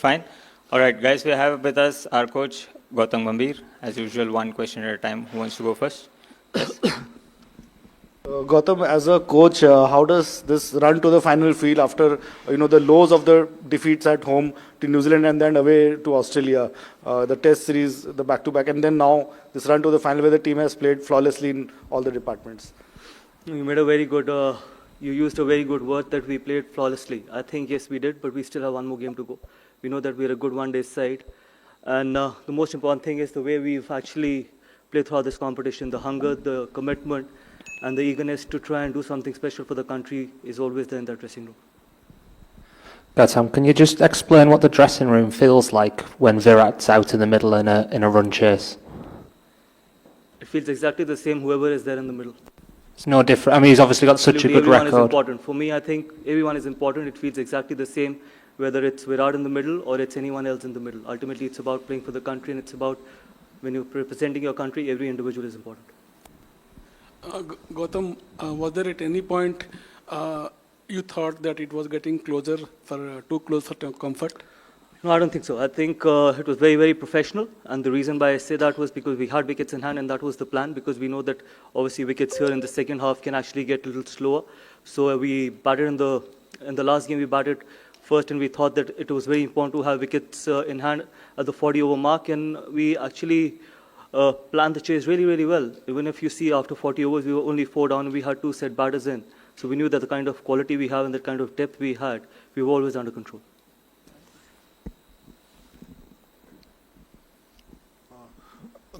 Fine. All right, guys, we have with us our coach, Gautam Gambhir. As usual, one question at a time. Who wants to go first? Gautam, as a coach, how does this run to the final feel after the lows of the defeats at home to New Zealand and then away to Australia, the Test series, the back-to-back, and then now this run to the final where the team has played flawlessly in all the departments? You made a very good. You used a very good word that we played flawlessly. I think yes, we did, but we still have one more game to go. We know that we're a good one-day side, and the most important thing is the way we've actually played throughout this competition. The hunger, the commitment, and the eagerness to try and do something special for the country is always there in that dressing room. Gautam, can you just explain what the dressing room feels like when Virat's out in the middle in a run chase? It feels exactly the same, whoever is there in the middle. It's no different. I mean, he's obviously got such a good everyone record. Is important. For me, I think everyone is important. It feels exactly the same, whether it's Virat in the middle or it's anyone else in the middle. Ultimately, it's about playing for the country, and it's about when you're representing your country, every individual is important. Gautam, was there at any point you thought that it was getting closer for too close for comfort? No, I don't think so. I think it was very, very professional, and the reason why I say that was because we had wickets in hand, and that was the plan, because we know that obviously wickets here in the second half can actually get a little slower. So we batted in the last game, we batted first, and we thought that it was very important to have wickets in hand at the 40-over mark, and we actually planned the chase really, really well. Even if you see after 40 overs, we were only 4 down, and we had 2 set batters in. So we knew that the kind of quality we have and the kind of depth we had, we were always under control.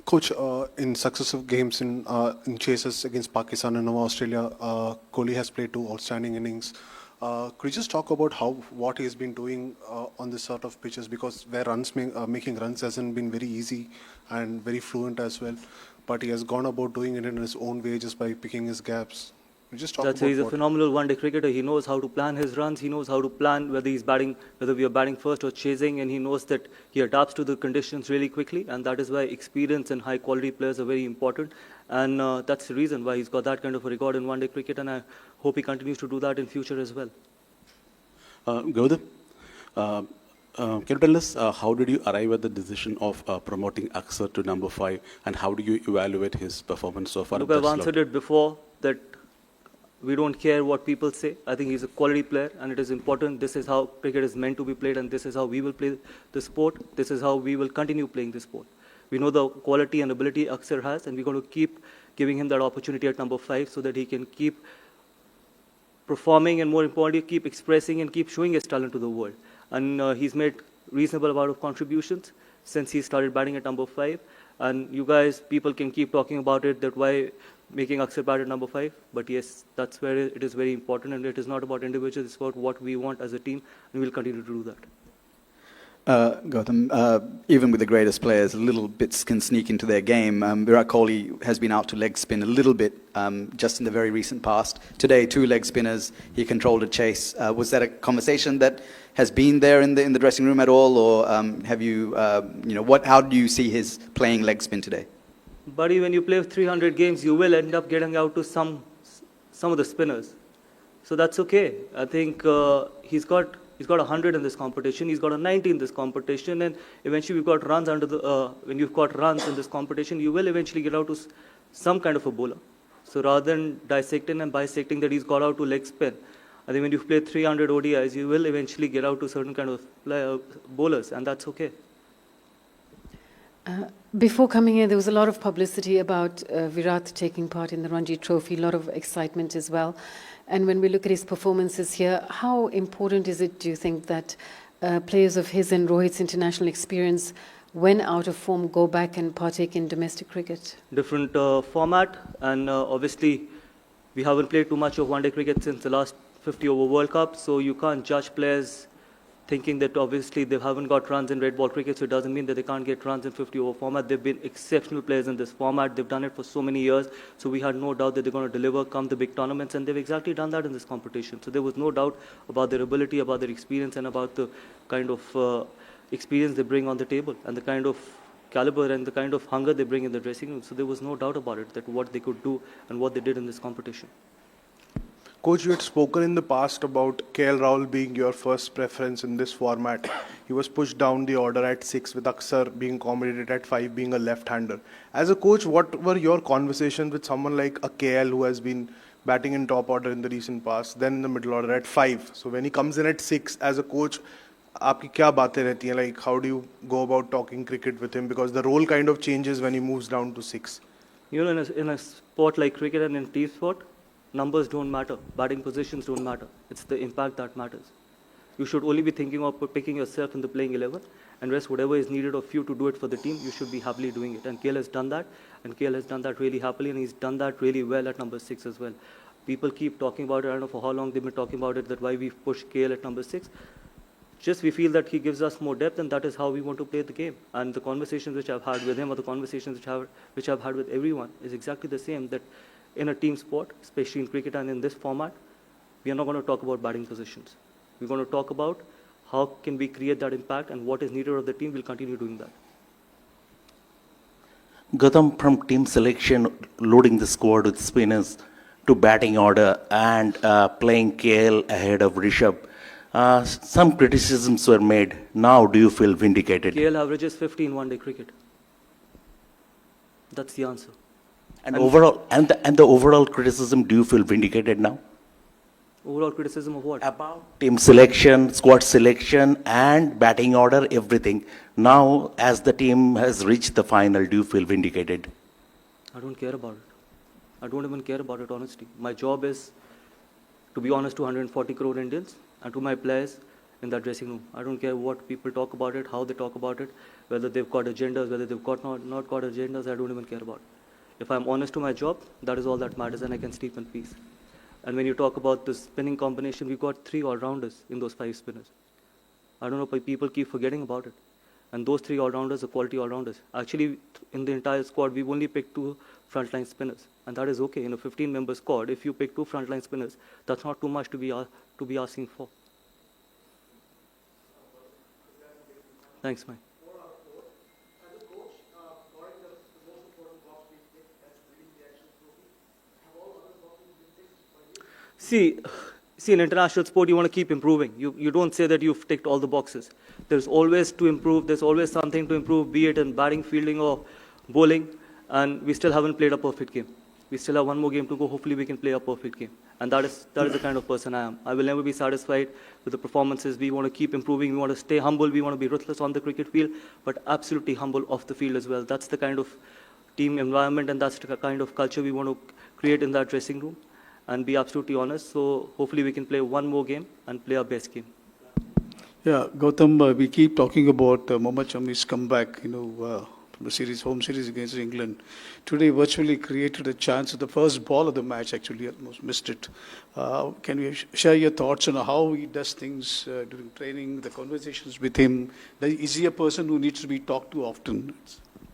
Coach, in successive games in chases against Pakistan and now Australia, Kohli has played 2 outstanding innings. Could you just talk about what he has been doing on this sort of pitches? Because where making runs hasn't been very easy and very fluent as well, but he has gone about doing it in his own way just by picking his gaps. Just talk He's a phenomenal one-day cricketer. He knows how to plan his runs. He knows how to plan whether we are batting first or chasing, and he knows that he adapts to the conditions really quickly, and that is why experience and high-quality players are very important. And that's the reason why he's got that kind of a record in one-day cricket, and I hope he continues to do that in future as well. Gautam, can you tell us how did you arrive at the decision of promoting Axar to number 5, and how do you evaluate his performance so far? Look, I've answered it before that we don't care what people say. I think he's a quality player, and it is important. This is how cricket is meant to be played, and this is how we will play the sport. This is how we will continue playing the sport. We know the quality and ability Axar has, and we're going to keep giving him that opportunity at number 5 so that he can keep performing and, more importantly, keep expressing and keep showing his talent to the world. And he's made reasonable amount of contributions since he started batting at number 5. And you guys, people can keep talking about it, that why making Axar bat at number 5. But yes, that's where it is very important, and it is not about individuals, it's about what we want as a team, and we'll continue to do that. Gautam, even with the greatest players, little bits can sneak into their game. Virat Kohli has been out to leg spin a little bit just in the very recent past. Today, 2 leg spinners, he controlled a chase. Was that a conversation that has been there in the dressing room at all, or have you, how do you see his playing leg spin today? Buddy, when you play 300 games, you will end up getting out to some of the spinners. So that's okay. I think he's got 100 in this competition. He's got a 90 in this competition, and eventually we've got runs when you've got runs in this competition, you will eventually get out to some kind of a bowler. So rather than dissecting and bisecting that he's got out to leg spin, I think when you've played 300 ODIs, you will eventually get out to certain kind of bowlers, and that's okay. Before coming here, there was a lot of publicity about Virat taking part in the Ranji Trophy, a lot of excitement as well. And when we look at his performances here, how important is it, do you think, that players of his and Rohit's international experience, when out of form, go back and partake in domestic cricket? Different format, and obviously we haven't played too much of one-day cricket since the last 50-over World Cup, so you can't judge players thinking that obviously they haven't got runs in red ball cricket, so it doesn't mean that they can't get runs in 50-over format. They've been exceptional players in this format. They've done it for so many years, so we had no doubt that they're going to deliver come the big tournaments, and they've exactly done that in this competition. So there was no doubt about their ability, about their experience, and about the kind of experience they bring on the table, and the kind of caliber and the kind of hunger they bring in the dressing room. So there was no doubt about it, that what they could do and what they did in this competition. Coach, you had spoken in the past about KL Rahul being your first preference in this format. He was pushed down the order at 6 with Aksar being accommodated at 5 being a left-hander. As a coach, what were your conversations with someone like a KL who has been batting in top order in the recent past, then in the middle order at 5? So when he comes in at 6, as a coach, आपकी क्या बातें रहती हैं? Like, how do you go about talking cricket with him? Because the role kind of changes when he moves down to 6. You know, in a sport like cricket and in team sport, numbers don't matter. Batting positions don't matter. It's the impact that matters. You should only be thinking of picking yourself in the playing 11 and rest whatever is needed of you to do it for the team. You should be happily doing it. And KL has done that. And KL has done that really happily. And he's done that really well at number 6 as well. People keep talking about it. I don't know for how long they've been talking about it, that why we've pushed KL at number 6. Just we feel that he gives us more depth, and that is how we want to play the game. And the conversations which I've had with him, or the conversations which I've had with everyone, is exactly the same. That in a team sport, especially in cricket and in this format, we are not going to talk about batting positions. We're going to talk about how can we create that impact, and what is needed of the team. We'll continue doing that. Gautam, from team selection, loading the squad with spinners, to batting order and playing KL ahead of Rishabh, some criticisms were made. Now, do you feel vindicated? KL averages 50 in one-day cricket. That's the answer. And overall, and the overall criticism, do you feel vindicated now? Overall criticism of what? About team selection, squad selection, and batting order, everything. Now, as the team has reached the final, do you feel vindicated? I don't care about it. I don't even care about it, honestly. My job is to be honest to 140 crore Indians and to my players in that dressing room. I don't care what people talk about it, how they talk about it, whether they've got agendas, whether they've got not got agendas. I don't even care about it. If I'm honest to my job, that is all that matters, and I can sleep in peace. And when you talk about the spinning combination, we got 3 all-rounders in those 5 spinners. I don't know why people keep forgetting about it. And those 3 all-rounders are quality all-rounders. Actually, in the entire squad, we've only picked 2 frontline spinners. And that is okay. In a 15-member squad, if you pick 2 frontline spinners, that's not too much to be asking for. Thanks, Mike. See, in international sport, you want to keep improving. You don't say that you've ticked all the boxes. There's always to improve. There's always something to improve, be it in batting, fielding, or bowling. And we still haven't played a perfect game. We still have one more game to go. Hopefully, we can play a perfect game. And that is the kind of person I am. I will never be satisfied with the performances. We want to keep improving. We want to stay humble. We want to be ruthless on the cricket field, but absolutely humble off the field as well. That's the kind of team environment, and that's the kind of culture we want to create in that dressing room. And be absolutely honest. So hopefully we can play one more game and play our best game. Yeah, Gautam, we keep talking about Mohammed Shami's comeback, from the home series against England. Today virtually created a chance at the first ball of the match, actually almost missed it. Can you share your thoughts on how he does things during training, the conversations with him? Is he a person who needs to be talked to often?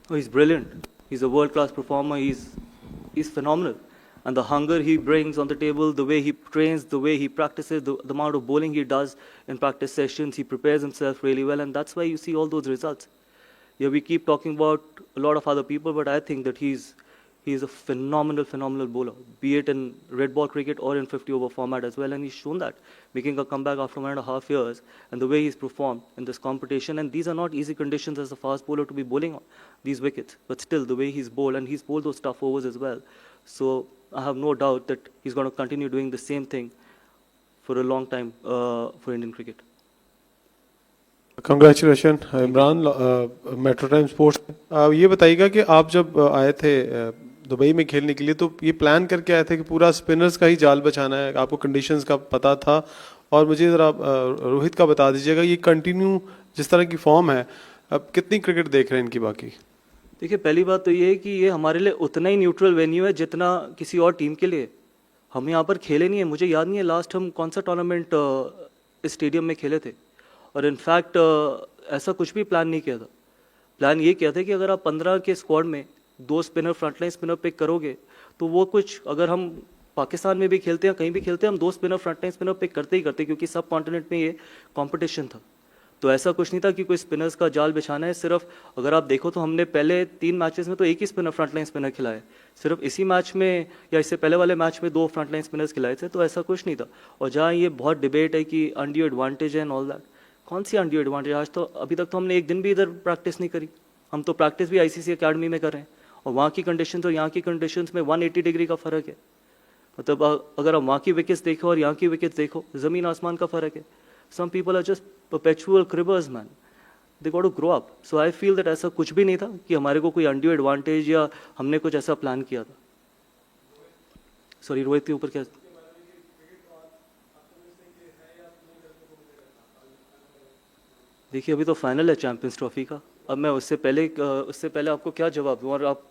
Oh, he's brilliant. He's a world-class performer. He's phenomenal. And the hunger he brings on the table, the way he trains, the way he practices, the amount of bowling he does in practice sessions, he prepares himself really well, and that's why you see all those results. Yeah, we keep talking about a lot of other people, but I think that he's a phenomenal bowler, be it in red ball cricket or in 50-over format as well, and he's shown that, making a comeback after 1.5 years, and the way he's performed in this competition. And these are not easy conditions as a fast bowler to be bowling on these wickets, but still the way he's bowled, and he's bowled those tough overs as well. So I have no doubt that he's going to continue doing the same thing for a long time for Indian cricket. Congratulation Imran metro time sports ये बताइएगा कि आप जब आए थे Dubai में खेलने के लिए तो ये प्लान करके आए थे कि पूरा स्पिनर्स का ही जाल बचाना है, आपको कंडीशंस का पता था? और मुझे ज़रा रोहित का बता दीजिएगा, ये कंटिन्यू जिस तरह की फॉर्म है, अब कितनी क्रिकेट देख रहे हैं इनकी? बाकी देखिए, पहली बात तो ये है कि ये हमारे लिए उतना ही न्यूट्रल वेन्यू है जितना किसी और टीम के लिए। हम यहाँ पर खेले नहीं है। मुझे याद नहीं है लास्ट हम कौन सा टूर्नामेंट इस स्टेडियम में खेले थे, और इनफैक्ट ऐसा कुछ भी प्लान नहीं किया था। प्लान ये किया था कि अगर आप 15 के स्क्वाड में 2 स्पिनर, फ्रंटलाइन स्पिनर पिक करोगे तो वो कुछ, अगर हम पाकिस्तान में भी खेलते हैं, कहीं भी खेलते हैं, हम 2 स्पिनर, फ्रंटलाइन स्पिनर पिक करते ही करते, क्योंकि सब कॉन्टिनेंट में ये कॉम्पिटिशन था। तो ऐसा कुछ नहीं था कि कोई स्पिनर्स का जाल बिछाना है। सिर्फ अगर आप देखो तो हमने पहले 3 मैचेस में तो एक ही स्पिनर फ्रंटलाइन स्पिनर खिलाया है। सिर्फ इसी मैच में या इससे पहले वाले मैच में 2 फ्रंटलाइन स्पिनर्स खिलाए थे, तो ऐसा कुछ नहीं था। और जहाँ ये बहुत डिबेट है कि अनड्यू एडवांटेज है एंड ऑल दैट, कौन सी अनड्यू एडवांटेज? आज तो अभी तक तो हमने एक दिन भी इधर प्रैक्टिस नहीं करी। हम तो प्रैक्टिस भी आईसीसी अकेडमी में कर रहे हैं, और वहाँ की कंडीशंस और यहाँ की कंडीशंस में 180 डिग्री का फ़र्क है। मतलब अगर आप वहाँ की विकेट्स देखो और यहाँ की विकेट्स देखो, ज़मीन आसमान का फ़र्क है। Some people are just perpetual cribbers, man. They got to grow up. So I feel that ऐसा कुछ भी नहीं था कि हमारे को कोई undue advantage या हमने कुछ ऐसा प्लान किया था। Sorry, रोहित के ऊपर क्या? देखिए, अभी तो फाइनल है चैंपियंस ट्रॉफी का। अब मैं उससे पहले आपको क्या जवाब दूँ? और आप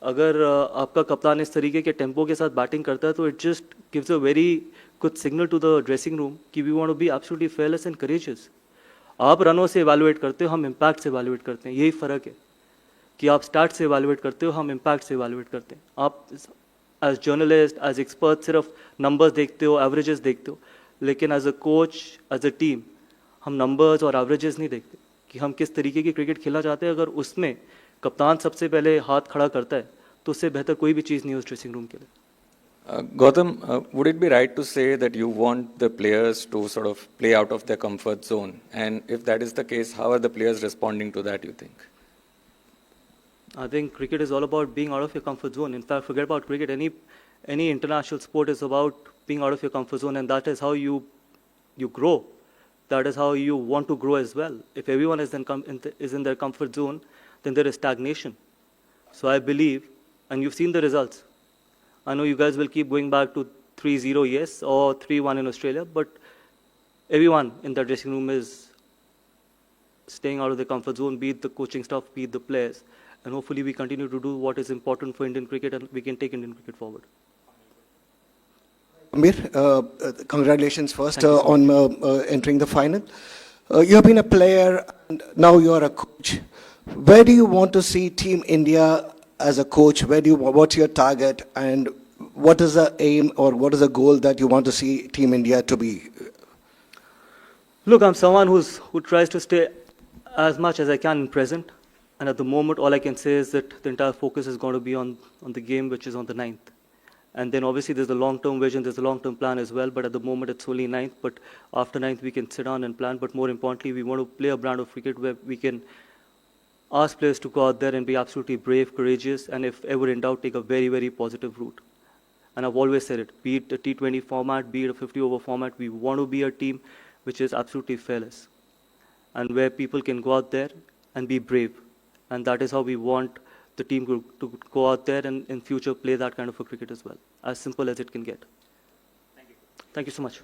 अगर आपका कप्तान इस तरीके के टेम्पो के साथ बैटिंग करता है तो it just gives a very good signal to the dressing room कि we want to be absolutely fearless and courageous. आप रनों से इवैल्यूएट करते हो, हम इम्पैक्ट से इवैल्यूएट करते हैं। यही फ़र्क है कि आप स्टार्ट से इवैल्यूएट करते हो, हम इम्पैक्ट से इवैल्यूएट करते हैं। आप एज जर्नलिस्ट, एज एक्सपर्ट सिर्फ नंबर्स देखते हो, एवरेजेस देखते हो, लेकिन as a coach, as a team, हम नंबर्स और एवरेजेस नहीं देखते कि हम किस तरीके की क्रिकेट खेलना चाहते हैं। अगर उसमें कप्तान सबसे पहले हाथ खड़ा करता है तो उससे बेहतर कोई भी चीज़ नहीं है उस ड्रेसिंग रूम के लिए। Gautam, would it be right to say that you want the players to sort of play out of their comfort zone? And if that is the case, how are the players responding to that, you think? I think cricket is all about being out of your comfort zone. In fact, forget about cricket. Any international sport is about being out of your comfort zone, and that is how you grow. That is how you want to grow as well. If everyone is in their comfort zone, then there is stagnation. So I believe, and you've seen the results. I know you guys will keep going back to 3-0, yes, or 3-1 in Australia, but everyone in that dressing room is staying out of their comfort zone, be it the coaching staff, be it the players, and hopefully we continue to do what is important for Indian cricket and we can take Indian cricket forward. Gambhir, congratulations first on entering the final. You have been a player and now you are a coach. Where do you want to see Team India as a coach? What's your target, and what is the aim or what is the goal that you want to see Team India to be? Look, I'm someone who tries to stay as much as I can in present, and at the moment all I can say is that the entire focus is going to be on the game which is on the 9th. And then obviously there's the long-term vision, there's the long-term plan as well, but at the moment it's only 9th, but after 9th we can sit down and plan. But more importantly, we want to play a brand of cricket where we can ask players to go out there and be absolutely brave, courageous, and if ever in doubt, take a very, very positive route. And I've always said it, be it a T20 format, be it a 50-over format, we want to be a team which is absolutely fearless and where people can go out there and be brave. And that is how we want the team to go out there and in future play that kind of a cricket as well. As simple as it can get. Thank you. Thank you so much.